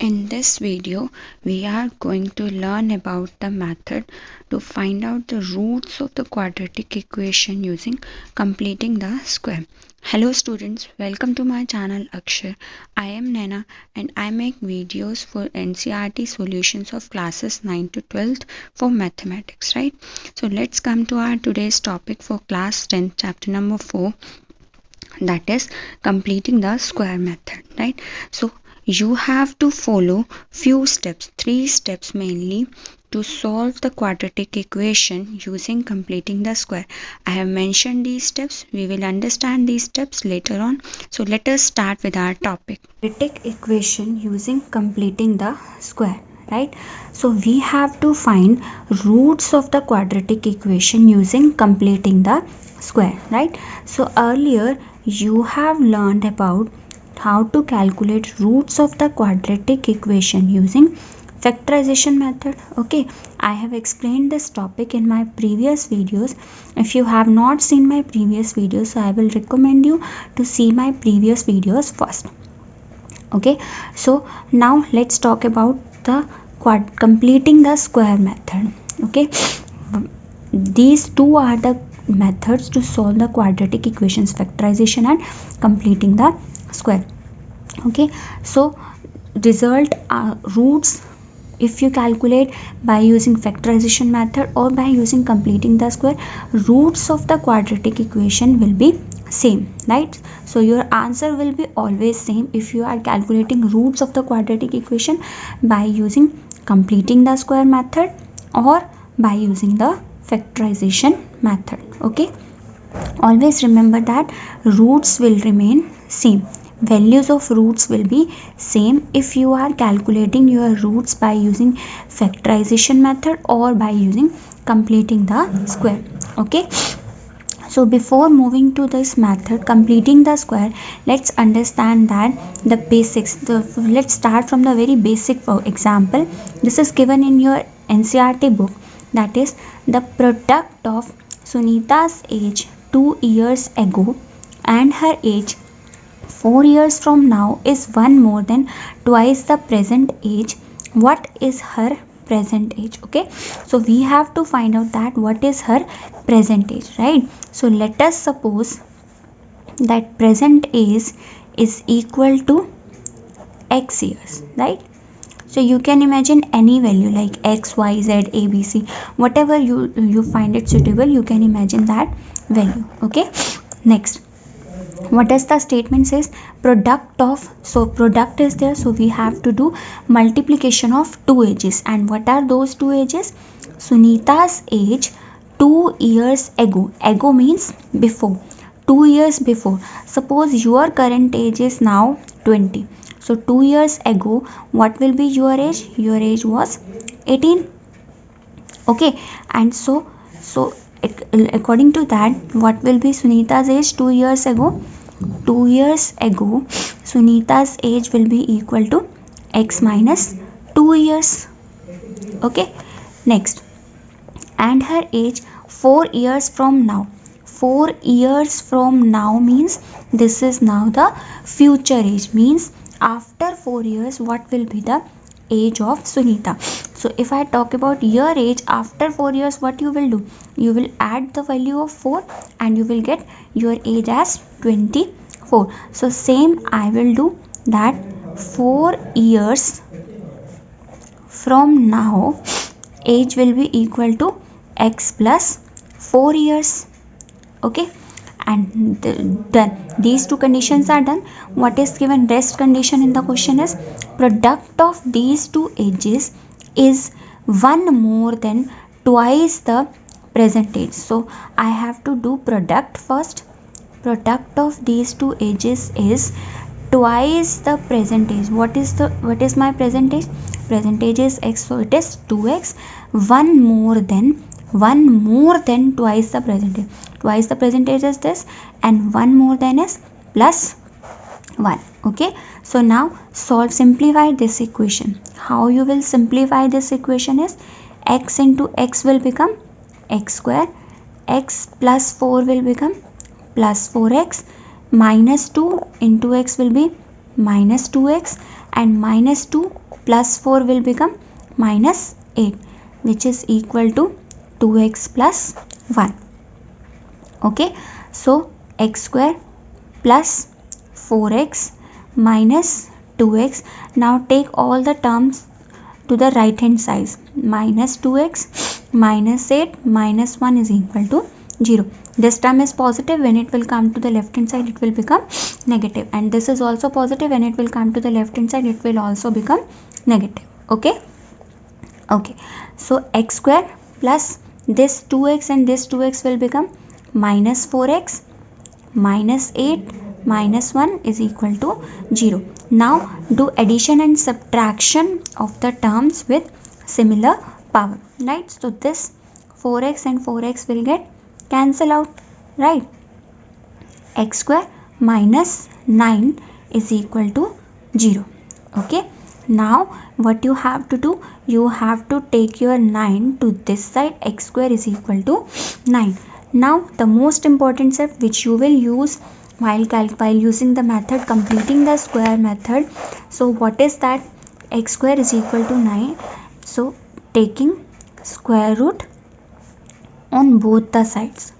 In this video, we are going to learn about the method to find out the roots of the quadratic equation using completing the square. Hello students, welcome to my channel Akshar. I am Naina and I make videos for NCERT solutions of classes 9 to 12th for mathematics, right? So let's come to our today's topic for class 10, chapter number 4, that is completing the square method, right? So you have to follow few steps, 3 steps mainly, to solve the quadratic equation using completing the square. I have mentioned these steps. We will understand these steps later on. So let us start with our topic, quadratic equation using completing the square, right? So we have to find roots of the quadratic equation using completing the square, right? So earlier you have learned about how to calculate roots of the quadratic equation using factorization method. Okay, I have explained this topic in my previous videos. If you have not seen my previous videos, I will recommend you to see my previous videos first. Okay, so now let's talk about the completing the square method. Okay, these two are the methods to solve the quadratic equations, factorization and completing the square. Okay, so result roots, if you calculate by using factorization method or by using completing the square, roots of the quadratic equation will be same, right? So your answer will be always same if you are calculating roots of the quadratic equation by using completing the square method or by using the factorization method. Okay, always remember that roots will remain same, values of roots will be same if you are calculating your roots by using factorization method or by using completing the square. Okay, so before moving to this method completing the square, let's understand that the basics. Let's start from the very basic example. This is given in your NCERT book, that is the product of Sunita's age 2 years ago and her age 4 years from now is 1 more than twice the present age. What is her present age? Okay, so we have to find out that what is her present age, right? So let us suppose that present age is equal to x years, right? So you can imagine any value like x, y, z, a, b, c, whatever you find it suitable, you can imagine that value. Okay, next, what does the statement says? Product of, so product is there, so we have to do multiplication of two ages. And what are those two ages? Sunita's age 2 years ago, ago means before, 2 years before. Suppose your current age is now 20, so 2 years ago what will be your age? Your age was 18. Okay, and so according to that, what will be Sunita's age 2 years ago? 2 years ago Sunita's age will be equal to x minus 2 years. Okay, next, and her age 4 years from now. 4 years from now means this is now the future age, means after 4 years what will be the age of Sunita. So if I talk about your age after 4 years, what you will do? You will add the value of 4 and you will get your age as 24. So same I will do that 4 years from now age will be equal to x plus 4 years. Okay, and done. These two conditions are done. What is given? Rest condition in the question is product of these two ages is 1 more than twice the present age. So I have to do product first. Product of these two ages is twice the present age. What is my present age? Present age is x, so it is 2x. 1 more than twice the present age. Twice the present age is this, and 1 more than is plus 1. Okay, so now simplify this equation. How you will simplify this equation is x into x will become x square, x plus 4 will become plus 4x, minus 2 into x will be minus 2x, and minus 2 plus 4 will become minus 8, which is equal to 2x plus 1. Okay, so x square plus 4x minus 2x. Now take all the terms to the right hand side. Minus 2x minus 8 minus 1 is equal to 0. This term is positive. When it will come to the left hand side, it will become negative, and this is also positive. When it will come to the left hand side, it will also become negative. Okay, okay, so x square plus this 2x and this 2x will become minus 4x minus 8 minus 1 is equal to 0. Now do addition and subtraction of the terms with similar power, right? So this 4x and 4x will get cancel out, right? X square minus 9 is equal to 0. Okay, now what you have to do, you have to take your 9 to this side. X square is equal to 9. Now the most important step which you will use while using the method completing the square method. So what is that? X square is equal to 9. So taking square root on both the sides,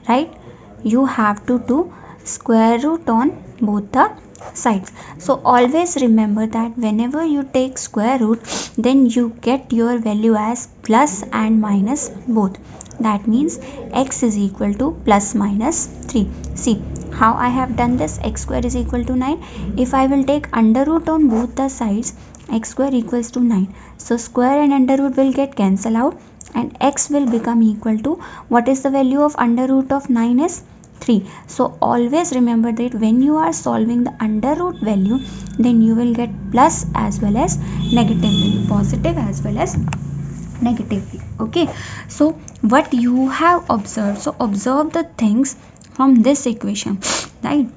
right? You have to do square root on both the sides. So always remember that whenever you take square root, then you get your value as plus and minus both. That means x is equal to plus minus 3. See how I have done this. X square is equal to 9. If I will take under root on both the sides, x square equals to 9. So square and under root will get cancel out, and x will become equal to, what is the value of under root of 9 is 3. So always remember that when you are solving the under root value, then you will get plus as well as negative value, positive as well as negatively. Okay, so what you have observed, so observe the things from this equation, right?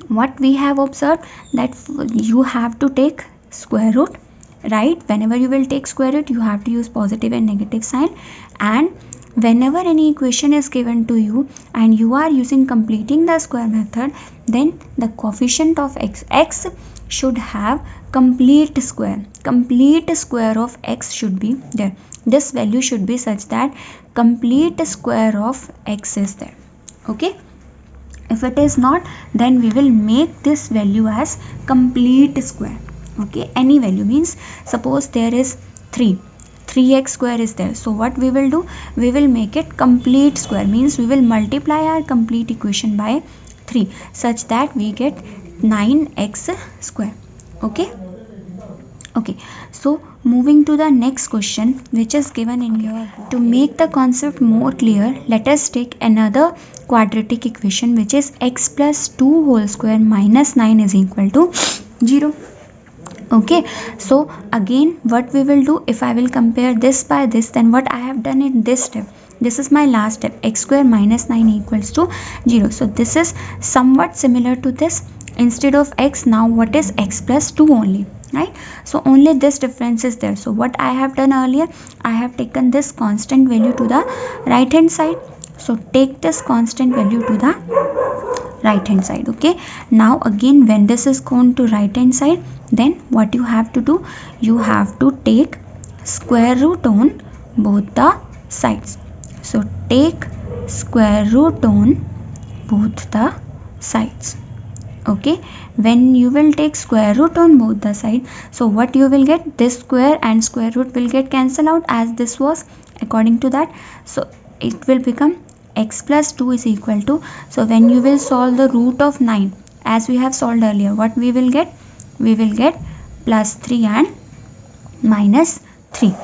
What we have observed, that you have to take square root, right? Whenever you will take square root, you have to use positive and negative sign, and whenever any equation is given to you and you are using completing the square method, then the coefficient of x should have complete square of x should be there. This value should be such that complete square of x is there. Okay, if it is not, then we will make this value as complete square. Okay, any value means, suppose there is 3x square is there, so what we will do, we will make it complete square, means we will multiply our complete equation by 3 such that we get 9x square. Okay, okay, so moving to the next question which is given in your book. To make the concept more clear, let us take another quadratic equation which is x plus 2 whole square minus 9 is equal to 0. Okay, so again what we will do, if I will compare this by this, then what I have done in this step, this is my last step, x square minus 9 equals to 0. So this is somewhat similar to this. Instead of x, now what is x plus 2 only, right? So only this difference is there. So what I have done earlier, I have taken this constant value to the right hand side. So take this constant value to the right hand side. Okay, now again when this is gone to right hand side, then what you have to do, you have to take square root on both the sides. So take square root on both the sides. Okay, when you will take square root on both the sides, so what you will get, this square and square root will get cancelled out as this was according to that. So it will become x plus 2 is equal to, so when you will solve the root of 9 as we have solved earlier, what we will get, we will get plus 3 and minus 3.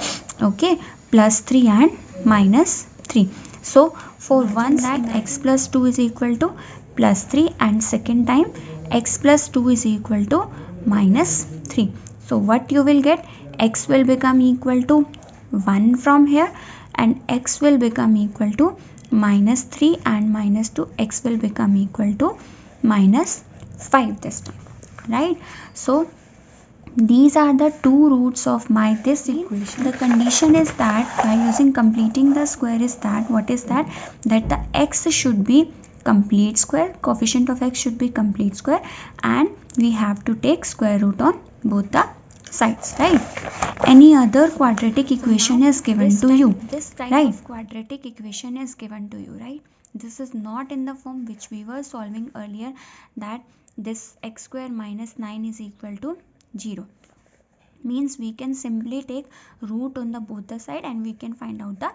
Okay, plus 3 and minus 3. So for one that x plus 2 is equal to plus 3, and second time x plus 2 is equal to minus 3. So what you will get, x will become equal to 1 from here, and x will become equal to minus 3 and minus 2, x will become equal to minus 5 this time, right? So these are the two roots of my this equation. The condition is that by using completing the square is that, what is that, that the x should be complete square. Coefficient of x should be complete square, and we have to take square root on both the sides, right? Any other quadratic equation is given to you, this type of quadratic equation is given to you, right? This is not in the form which we were solving earlier, that this x square minus 9 is equal to 0. Means we can simply take root on the both the side and we can find out the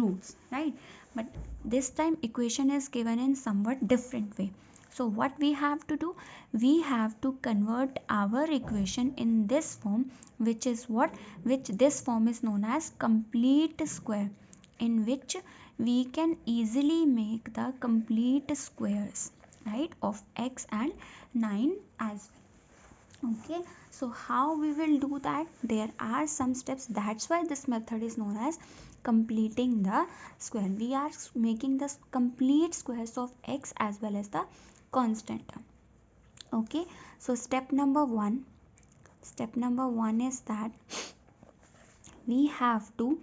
roots, right? But this time equation is given in somewhat different way. So what we have to do, we have to convert our equation in this form, which is what, which this form is known as complete square, in which we can easily make the complete squares, right, of x and 9 as well. Okay, so how we will do that, there are some steps. That's why this method is known as completing the square. We are making the complete squares of x as well as the constant term. Okay, so step number one is that we have to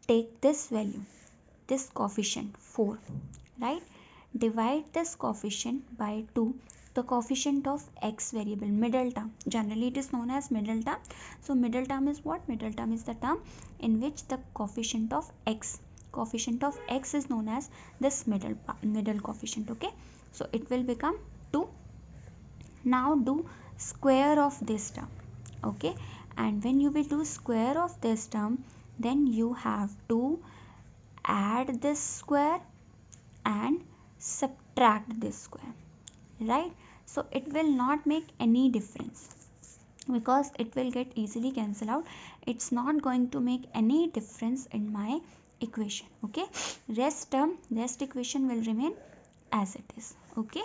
take this value, this coefficient 4, right? Divide this coefficient by 2, the coefficient of x variable, middle term. Generally it is known as middle term. So middle term is what? Middle term is the term in which the coefficient of x is known as this middle coefficient. Okay, so it will become 2. Now do square of this term. Okay, and when you will do square of this term, then you have to add this square and subtract this square, right? So it will not make any difference because it will get easily cancelled out. It's not going to make any difference in my equation. Okay, rest equation will remain as it is. Okay,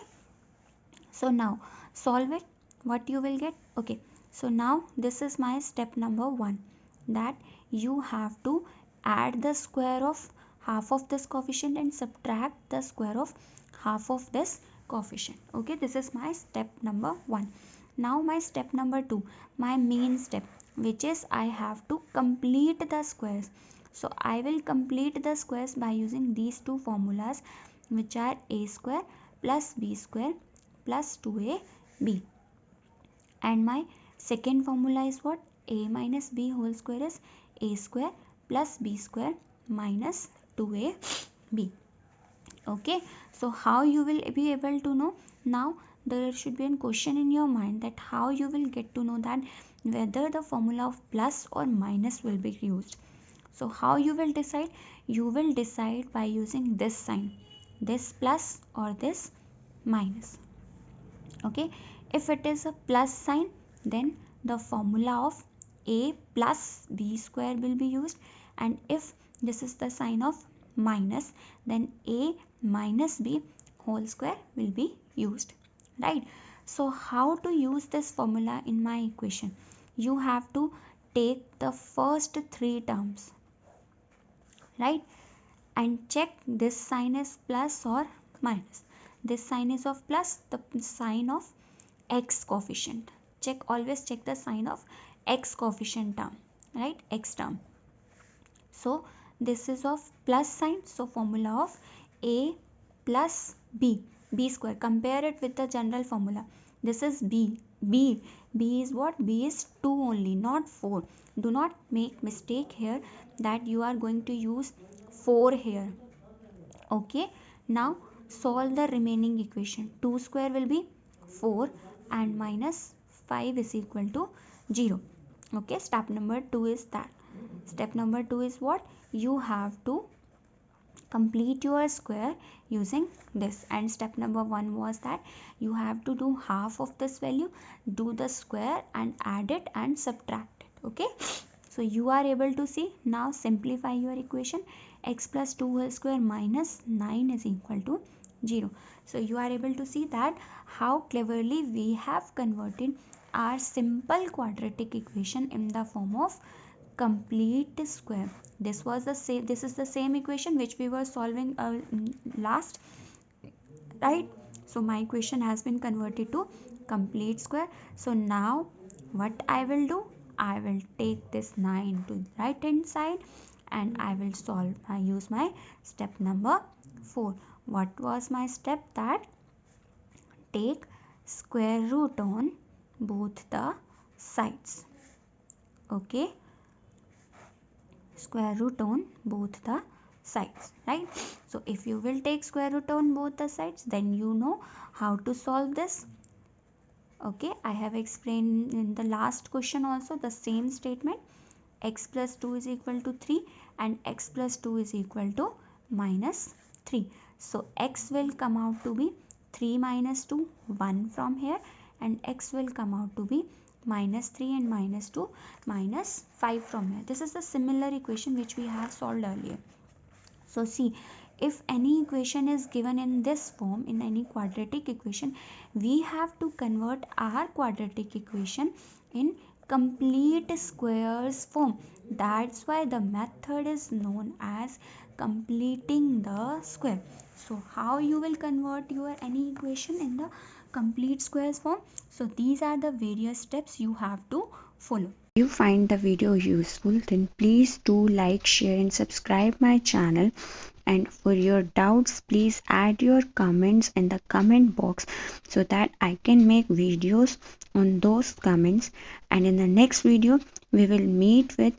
so now solve it, what you will get. Okay, so now this is my step number 1, that you have to add the square of half of this coefficient and subtract the square of half of this coefficient. Okay, this is my step number 1. Now my step number 2, my main step, which is I have to complete the squares. So I will complete the squares by using these two formulas, which are a square plus b square plus 2ab. And my second formula is what? A minus b whole square is a square plus b square minus 2ab. Okay, so how you will be able to know? Now there should be a question in your mind, that how you will get to know that whether the formula of plus or minus will be used. So how you will decide? You will decide by using this sign, this plus or this minus. Okay, if it is a plus sign, then the formula of a plus b square will be used, and if this is the sign of minus, then a minus b whole square will be used, right? So how to use this formula in my equation? You have to take the first 3 terms, right, and check this sign is plus or minus. This sign is of plus, the sign of x coefficient. Always check the sign of x coefficient term, right, x term. So this is of plus sign, so formula of a plus b square. Compare it with the general formula. This is b is what? B is 2 only, not 4. Do not make mistake here that you are going to use 4 here. Okay, now solve the remaining equation. 2 square will be 4 and minus 5 is equal to 0. Okay, step number 2 is that. Step number 2 is what? You have to complete your square using this, and step number 1 was that you have to do half of this value, do the square and add it and subtract it. Okay, so you are able to see. Now simplify your equation. X plus 2 whole square minus 9 is equal to 0. So you are able to see that how cleverly we have converted our simple quadratic equation in the form of complete square. This is the same equation which we were solving last, right? So my equation has been converted to complete square. So now what I will do, I will take this 9 to right hand side and I will solve. I use my step number 4. What was my step? That take square root on both the sides. Okay, square root on both the sides, right? So if you will take square root on both the sides, then you know how to solve this. Okay, I have explained in the last question also the same statement. X plus 2 is equal to 3 and x plus 2 is equal to minus 3. So x will come out to be 3 minus 2, 1 from here, and x will come out to be minus 3 and minus 2, minus 5 from here. This is the similar equation which we have solved earlier. So see, if any equation is given in this form, in any quadratic equation, we have to convert our quadratic equation in complete squares form. That's why the method is known as completing the square. So how you will convert your any equation in the complete squares form? So these are the various steps you have to follow. If you find the video useful, then please do like, share and subscribe my channel. And for your doubts, please add your comments in the comment box so that I can make videos on those comments. And in the next video, we will meet with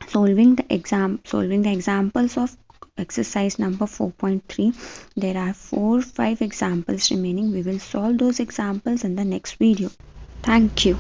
solving the examples of exercise number 4.3. There are 4-5 examples remaining. We will solve those examples in the next video. Thank you.